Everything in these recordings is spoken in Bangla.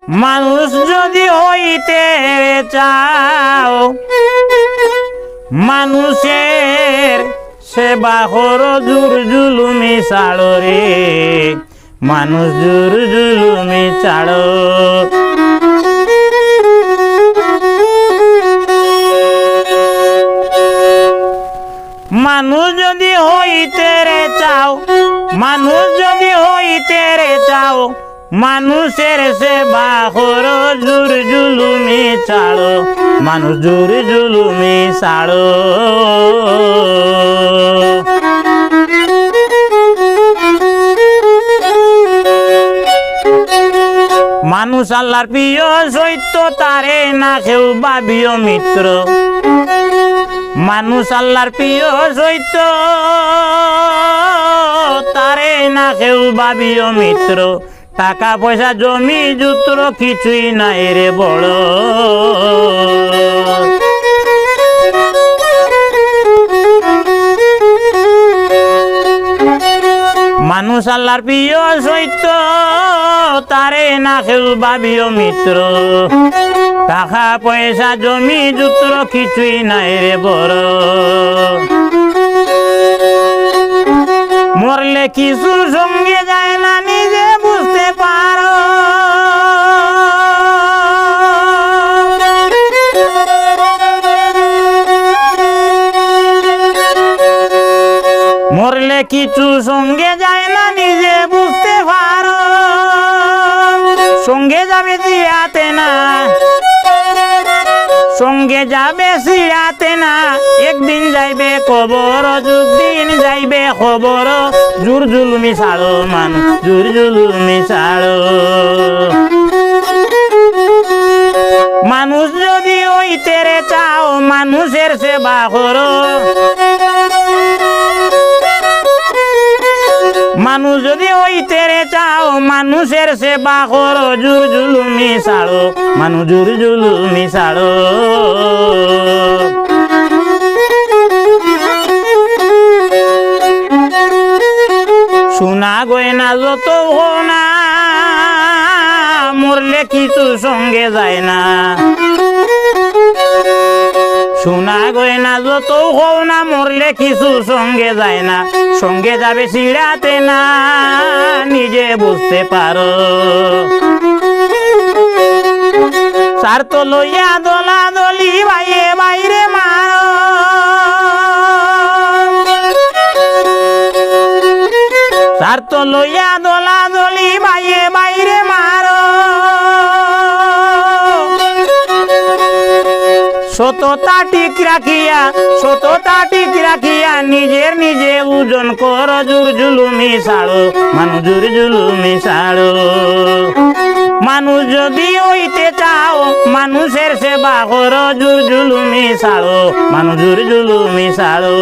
মানুষ যদি হইতে চাও মানুষের সেবা করো জুর জুলুমি ছাড়ো রে মানুষ জুর জুলুমি ছাড়ো। মানুষ যদি হইতে রে চাও মানুষ যদি হইতে রে চাও মানুষের সেবা করো জুর জুলুমি ছাড়ো মানুষ জুর জুলুমি ছাড়ো। মানুষ আল্লাহর প্রিয় সৈত্য তারে না কেউ ভাবিও মিত্র মানুষ আল্লাহর প্রিয় সৈত্য তারে না কেউ ভাবিও মিত্র টাকা পয়সা জমি জুত্র কিছুই নাই রে বড়। মানুষ আল্লাহর প্রিয় সৈত্য তারে না কেউ ভাবিও মিত্র টাকা পয়সা জমি জুত্র কিছুই নাই রে বড়। মরলে কিছুর সঙ্গে যায় না নিজে বুঝতে পারো মরলে কিছু সঙ্গে যায় না নিজে বুঝতে পারো সঙ্গে যাবে জিয়াতে না সঙ্গে যাবে সিরাতে না একদিন যাইবে কবর যুগদিন যাইবে খবর জুর জুলুমি ছাড়ো মানুষ জুর জুলুমি ছাড়ো। মানুষ যদি হইতে রে চাও মানুষের সেবা করো মানুষ যদি হইতে রে চাও মানুষের সেবা করো জুর জুলুমি ছাড়ো মানুষ জুর জুলুমি ছাড়ো। সোনা গয়না যত হোনা মরলে কিছু সঙ্গে যায় না সোনা গয়না যত হও না মরলে কিছু সঙ্গে যায় না সঙ্গে যাবে সিঁড়াতে না নিজে বুঝতে পারো। সার তো লইয়া দোলা দলি বাইরে বাইরে মারো সার তো লইয়া দোলা দলি বাইরে বাইরে মারো সততা ঠিক রাখিয়া নিজের নিজে ওজন কর জুর জুলুমি ছাড়ো মানুষ জুর জুলুমি ছাড়ো। মানুষ যদি হইতে চাও মানুষের সেবা কর জুর জুলুমি ছাড়ো মানুষ জুর জুলুমি ছাড়ো।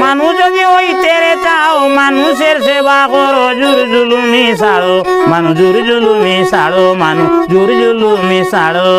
মানুষ যদি হইতে রে চাও মানুষের সেবা করো জুর জুলুমি ছাড়ো মানুষ জুর জুলুমি ছাড়ো মানুষ জুর জুলুমি ছাড়ো।